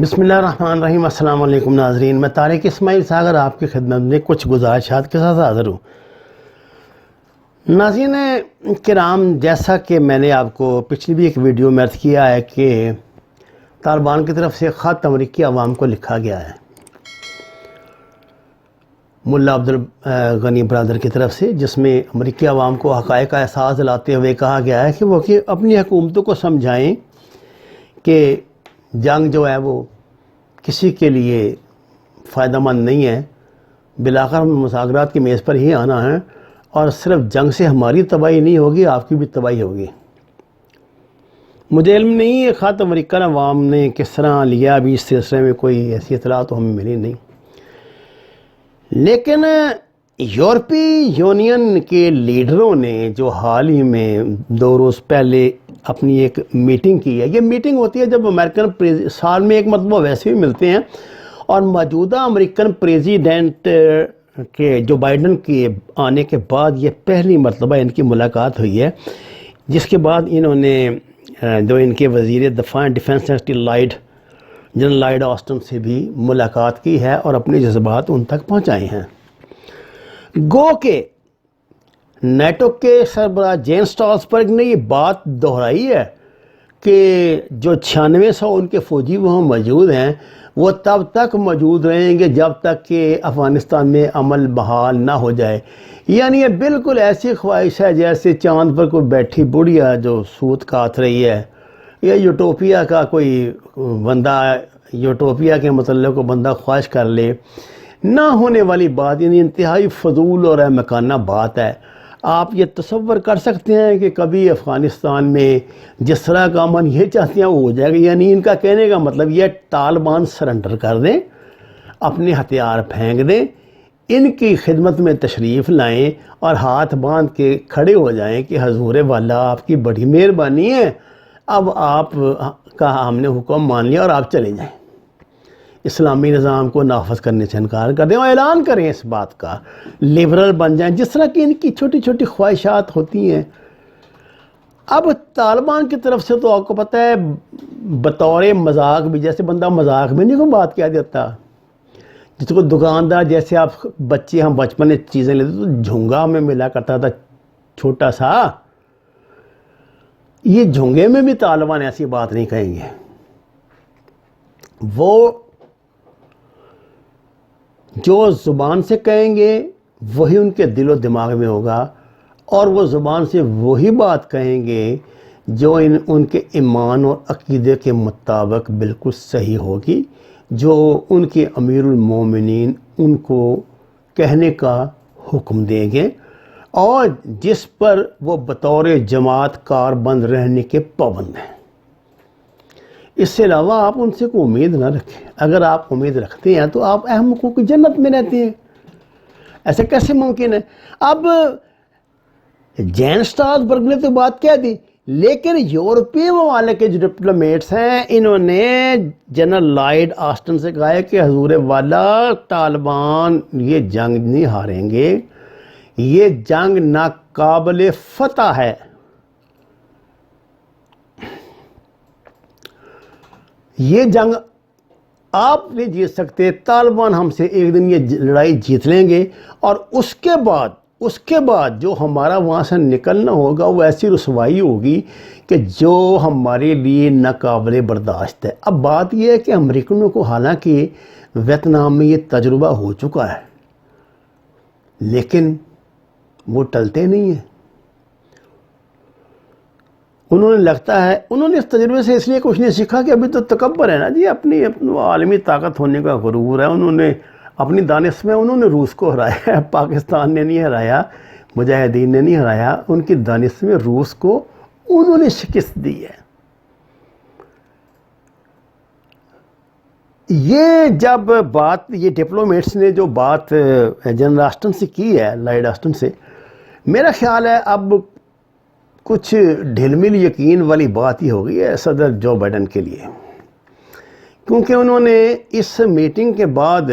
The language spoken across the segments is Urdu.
بسم اللہ الرحمن الرحیم۔ السلام علیکم ناظرین، میں طارق اسماعیل ساگر آپ کی خدمت میں کچھ گزارشات کے ساتھ حاضر ہوں۔ ناظرین کرام، جیسا کہ میں نے آپ کو پچھلی بھی ایک ویڈیو میں عرض کیا ہے کہ طالبان کی طرف سے خط امریکی عوام کو لکھا گیا ہے ملا عبدالغنی برادر کی طرف سے، جس میں امریکی عوام کو حقائق کا احساس دلاتے ہوئے کہا گیا ہے کہ وہ اپنی حکومتوں کو سمجھائیں کہ جنگ جو ہے وہ کسی کے لیے فائدہ مند نہیں ہے، بالآخر ہم مذاکرات کی میز پر ہی آنا ہے، اور صرف جنگ سے ہماری تباہی نہیں ہوگی، آپ کی بھی تباہی ہوگی۔ مجھے علم نہیں ہے خط امریکن عوام نے کس طرح لیا، ابھی اس سلسلے میں کوئی ایسی اطلاع تو ہمیں ملی نہیں، لیکن یورپی یونین کے لیڈروں نے جو حال ہی میں 2 روز پہلے اپنی ایک میٹنگ کی ہے، یہ میٹنگ ہوتی ہے جب امریکن سال میں ایک مرتبہ ویسے بھی ملتے ہیں، اور موجودہ امریکن پریزیڈنٹ کے جو بائیڈن کے آنے کے بعد یہ پہلی مرتبہ ان کی ملاقات ہوئی ہے، جس کے بعد انہوں نے جو ان کے وزیر دفاع defence secretary general Lloyd Austin سے بھی ملاقات کی ہے اور اپنے جذبات ان تک پہنچائے ہیں۔ گو کہ نیٹو کے سربراہ جینس اسٹالزبرگ نے یہ بات دہرائی ہے کہ جو 9600 ان کے فوجی وہاں موجود ہیں وہ تب تک موجود رہیں گے جب تک کہ افغانستان میں امن بحال نہ ہو جائے۔ یعنی یہ بالکل ایسی خواہش ہے جیسے چاند پر کوئی بیٹھی بڑھیا جو سوت کاٹ رہی ہے، یا یوٹوپیا کا کوئی بندہ یوٹوپیا کے متعلق کو بندہ خواہش کر لے، نہ ہونے والی بات، یعنی انتہائی فضول اور احمقانہ بات ہے۔ آپ یہ تصور کر سکتے ہیں کہ کبھی افغانستان میں جس طرح کا امن یہ چاہتے ہیں وہ ہو جائے گا؟ یعنی ان کا کہنے کا مطلب یہ طالبان سرنڈر کر دیں، اپنے ہتھیار پھینک دیں، ان کی خدمت میں تشریف لائیں اور ہاتھ باندھ کے کھڑے ہو جائیں کہ حضور والا آپ کی بڑی مہربانی ہے، اب آپ کا ہم نے حکم مان لیا اور آپ چلے جائیں، اسلامی نظام کو نافذ کرنے سے انکار کر دیں اور اعلان کریں اس بات کا، لبرل بن جائیں، جس طرح کی ان کی چھوٹی چھوٹی خواہشات ہوتی ہیں۔ اب طالبان کی طرف سے تو آپ کو پتہ ہے بطور مذاق بھی، جیسے بندہ مذاق میں نہیں کوئی بات کہہ دیتا، جس کو دکاندار، جیسے آپ بچے ہم بچپن میں چیزیں لیتے تو جھونگا ہمیں ملا کرتا تھا چھوٹا سا، یہ جھونگے میں بھی طالبان ایسی بات نہیں کہیں گے۔ وہ جو زبان سے کہیں گے وہی ان کے دل و دماغ میں ہوگا، اور وہ زبان سے وہی بات کہیں گے جو ان کے ایمان اور عقیدے کے مطابق بالکل صحیح ہوگی، جو ان کے امیر المومنین ان کو کہنے کا حکم دیں گے، اور جس پر وہ بطور جماعت کار بند رہنے کے پابند ہیں۔ اس سے علاوہ آپ ان سے کوئی امید نہ رکھیں۔ اگر آپ امید رکھتے ہیں تو آپ احمقوں کی جنت میں رہتے ہیں، ایسے کیسے ممکن ہے؟ اب جینس اسٹالزبرگ نے تو بات کہہ دی، لیکن یورپی ممالک کے جو ڈپلومیٹس ہیں انہوں نے جنرل لائیڈ آسٹن سے کہا ہے کہ حضور والا طالبان یہ جنگ نہیں ہاریں گے، یہ جنگ ناقابل فتح ہے، یہ جنگ آپ نہیں جیت سکتے، طالبان ہم سے ایک دن یہ لڑائی جیت لیں گے، اور اس کے بعد جو ہمارا وہاں سے نکلنا ہوگا وہ ایسی رسوائی ہوگی کہ جو ہمارے لیے ناقابل برداشت ہے۔ اب بات یہ ہے کہ امریکنوں کو حالانکہ ویتنام میں یہ تجربہ ہو چکا ہے، لیکن وہ ٹلتے نہیں ہیں۔ انہوں نے لگتا ہے انہوں نے اس تجربے سے اس لیے کچھ نہیں سیکھا کہ ابھی تو تکبر ہے نا جی، اپنی عالمی طاقت ہونے کا غرور ہے، انہوں نے اپنی دانش میں انہوں نے روس کو ہرایا ہے، پاکستان نے نہیں ہرایا، مجاہدین نے نہیں ہرایا، ان کی دانش میں روس کو انہوں نے شکست دی ہے۔ یہ جب بات یہ ڈپلومیٹس نے جو بات جنرل آسٹن سے کی ہے، لائیڈ آسٹن سے، میرا خیال ہے اب کچھ ڈھل مل یقین والی بات ہی ہو گئی ہے صدر جو بائیڈن کے لیے، کیونکہ انہوں نے اس میٹنگ کے بعد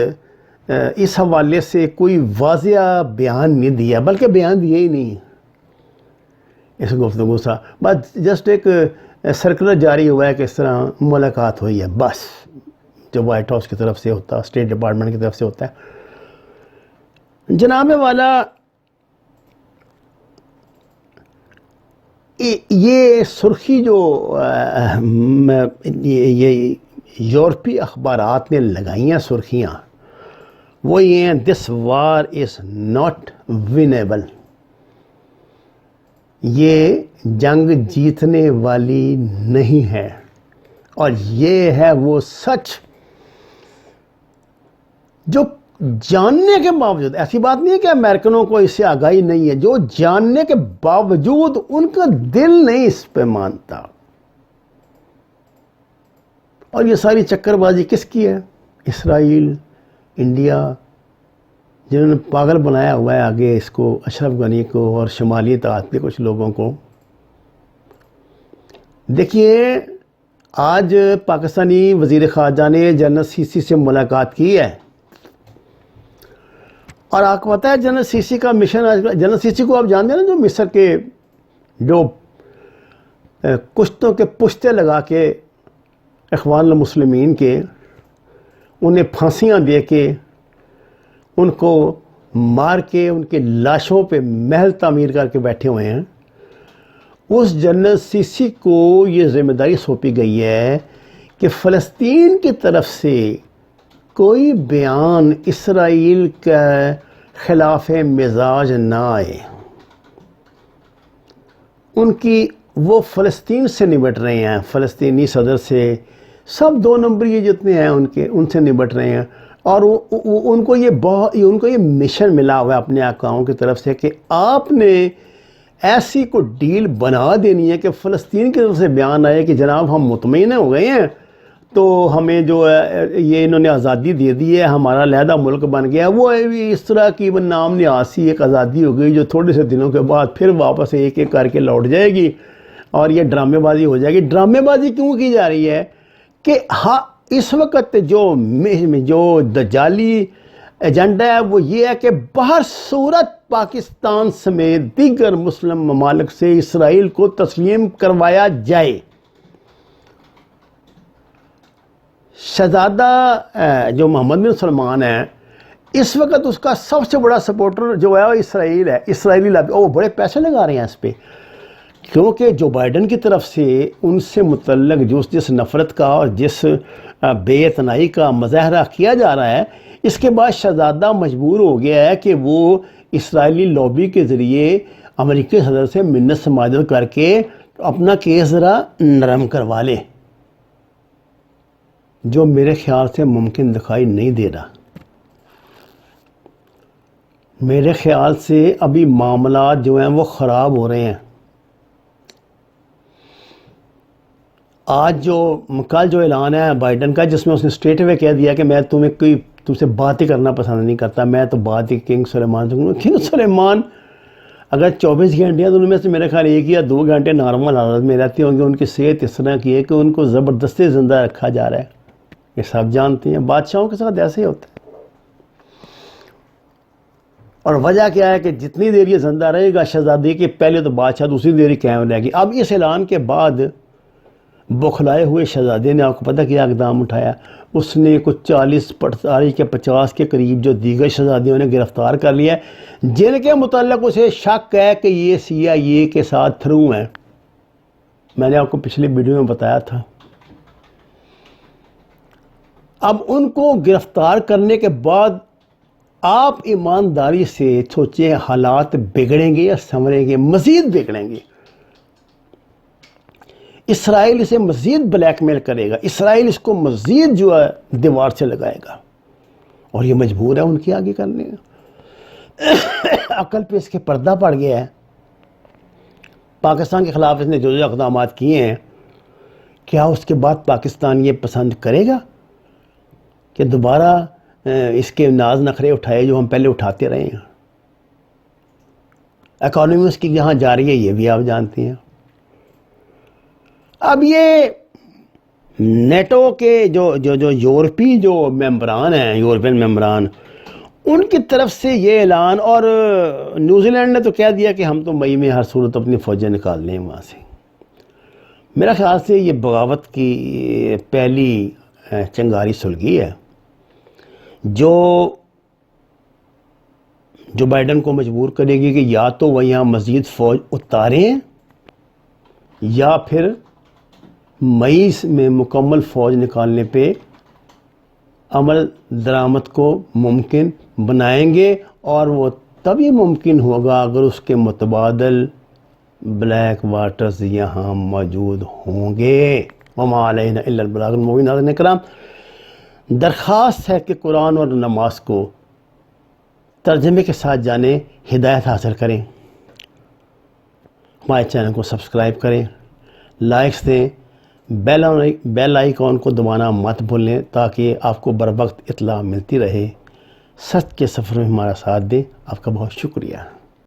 اس حوالے سے کوئی واضح بیان نہیں دیا، بلکہ بیان دیا ہی نہیں اس گفتگو سے، بس جسٹ ایک سرکولر جاری ہوا ہے کہ اس طرح ملاقات ہوئی ہے، بس جو وائٹ ہاؤس کی طرف سے ہوتا ہے، اسٹیٹ ڈپارٹمنٹ کی طرف سے ہوتا ہے۔ جناب والا یہ سرخی جو یہ یورپی اخبارات نے لگائی ہیں سرخیاں، وہ یہ ہیں دس وار از ناٹ ونیبل، یہ جنگ جیتنے والی نہیں ہے۔ اور یہ ہے وہ سچ جو جاننے کے باوجود، ایسی بات نہیں ہے کہ امریکنوں کو اس سے آگاہی نہیں ہے، جو جاننے کے باوجود ان کا دل نہیں اس پہ مانتا۔ اور یہ ساری چکر بازی کس کی ہے؟ اسرائیل، انڈیا، جنہوں نے پاگل بنایا ہوا ہے آگے اس کو، اشرف غنی کو اور شمالی اتحاد کے کچھ لوگوں کو۔ دیکھیے آج پاکستانی وزیر خارجہ نے جنرل سیسی سے ملاقات کی ہے، اور آپ کو پتہ ہے جنرل سیسی کا مشن، جنرل سیسی کو آپ جانتے ہیں نا، جو مصر کے جو کشتوں کے پشتے لگا کے اخوان المسلمین کے، انہیں پھانسیاں دے کے، ان کو مار کے، ان کے لاشوں پہ محل تعمیر کر کے بیٹھے ہوئے ہیں۔ اس جنرل سیسی کو یہ ذمہ داری سونپی گئی ہے کہ فلسطین کی طرف سے کوئی بیان اسرائیل کا خلاف مزاج نہ آئے۔ ان کی وہ فلسطین سے نمٹ رہے ہیں، فلسطینی صدر سے، سب دو نمبر یہ جتنے ہیں ان سے نمٹ رہے ہیں، اور ان کو یہ مشن ملا ہوا ہے اپنے آقاؤں کی طرف سے کہ آپ نے ایسی کو ڈیل بنا دینی ہے کہ فلسطین کی طرف سے بیان آئے کہ جناب ہم مطمئن ہو گئے ہیں، تو ہمیں جو ہے یہ انہوں نے آزادی دے دی ہے، ہمارا علیحدہ ملک بن گیا۔ وہ اس طرح کی نام نیاسی ایک آزادی ہو گئی جو تھوڑے سے دنوں کے بعد پھر واپس ایک ایک کر کے لوٹ جائے گی، اور یہ ڈرامے بازی ہو جائے گی۔ ڈرامے بازی کیوں کی جا رہی ہے کہ ہاں اس وقت جو دجالی ایجنڈا ہے وہ یہ ہے کہ بہر صورت پاکستان سمیت دیگر مسلم ممالک سے اسرائیل کو تسلیم کروایا جائے۔ شہزادہ جو محمد بن سلمان ہے، اس وقت اس کا سب سے بڑا سپورٹر جو ہے وہ اسرائیل ہے، اسرائیلی لابی، وہ بڑے پیسے لگا رہے ہیں اس پہ، کیونکہ جو بائیڈن کی طرف سے ان سے متعلق جس نفرت کا اور جس بے اعتنائی کا مظاہرہ کیا جا رہا ہے، اس کے بعد شہزادہ مجبور ہو گیا ہے کہ وہ اسرائیلی لابی کے ذریعے امریکی صدر سے منت سماجت کر کے اپنا کیس ذرا نرم کروا لے، جو میرے خیال سے ممکن دکھائی نہیں دے رہا۔ میرے خیال سے ابھی معاملات جو ہیں وہ خراب ہو رہے ہیں۔ کل جو اعلان ہے بائیڈن کا، جس میں اس نے اسٹریٹ اوے کہہ دیا کہ میں تم سے بات ہی کرنا پسند نہیں کرتا، میں تو بات ہی کنگ سلیمان سے کروں۔ کنگ سلیمان اگر 24 گھنٹے ہیں تو ان میں سے میرے خیال 1 یا 2 گھنٹے نارمل حالت میں رہتے ہوں گے۔ ان کی صحت اس طرح کی ہے کہ ان کو زبردستی زندہ رکھا جا رہا ہے، یہ سب جانتے ہیں۔ بادشاہوں کے ساتھ ایسے ہی ہوتا ہے، اور وجہ کیا ہے کہ جتنی دیر یہ زندہ رہے گا شہزادی کے، پہلے تو بادشاہ دوسری دیر ہی قائم رہے گی۔ اب اس اعلان کے بعد بخلائے ہوئے شہزادے نے آپ کو پتہ کیا اقدام اٹھایا؟ اس نے کچھ 40 کے 50 کے قریب جو دیگر شہزادیوں نے گرفتار کر لیا ہے، جن کے متعلق اسے شک ہے کہ یہ CIA کے ساتھ تھرو ہیں۔ میں نے آپ کو پچھلی ویڈیو میں بتایا تھا۔ اب ان کو گرفتار کرنے کے بعد آپ ایمانداری سے سوچیں، حالات بگڑیں گے یا سنوریں گے؟ مزید بگڑیں گے۔ اسرائیل اسے مزید بلیک میل کرے گا، اسرائیل اس کو مزید جو ہے دیوار سے لگائے گا، اور یہ مجبور ہے ان کی آگے کرنے کا۔ عقل پہ اس کے پردہ پڑ گیا ہے۔ پاکستان کے خلاف اس نے جو اقدامات کیے ہیں، کیا اس کے بعد پاکستان یہ پسند کرے گا کہ دوبارہ اس کے ناز نخرے اٹھائے جو ہم پہلے اٹھاتے رہے ہیں؟ اکانومی اس کی جہاں جا رہی ہے یہ بھی آپ جانتے ہیں۔ اب یہ نیٹو کے جو یورپی جو ممبران ہیں، یورپین ممبران، ان کی طرف سے یہ اعلان، اور نیوزی لینڈ نے تو کہہ دیا کہ ہم تو مئی میں ہر صورت اپنی فوجیں نکال لیں وہاں سے۔ میرا خیال سے یہ بغاوت کی پہلی چنگاری سلگی ہے، جو بائیڈن کو مجبور کرے گی کہ یا تو وہ یہاں مزید فوج اتاریں یا پھر مئی میں مکمل فوج نکالنے پہ عمل درآمد کو ممکن بنائیں گے، اور وہ تبھی ممکن ہوگا اگر اس کے متبادل بلیک واٹرز یہاں موجود ہوں گے۔ وما علینا الا البلاغ المبین۔ ناظرین کرام، درخواست ہے کہ قرآن اور نماز کو ترجمے کے ساتھ جانیں، ہدایت حاصل کریں، ہمارے چینل کو سبسکرائب کریں، لائکس دیں، بیل آئیکن کو دبانا مت بھولیں تاکہ آپ کو بر وقت اطلاع ملتی رہے۔ سچ کے سفر میں ہمارا ساتھ دیں۔ آپ کا بہت شکریہ۔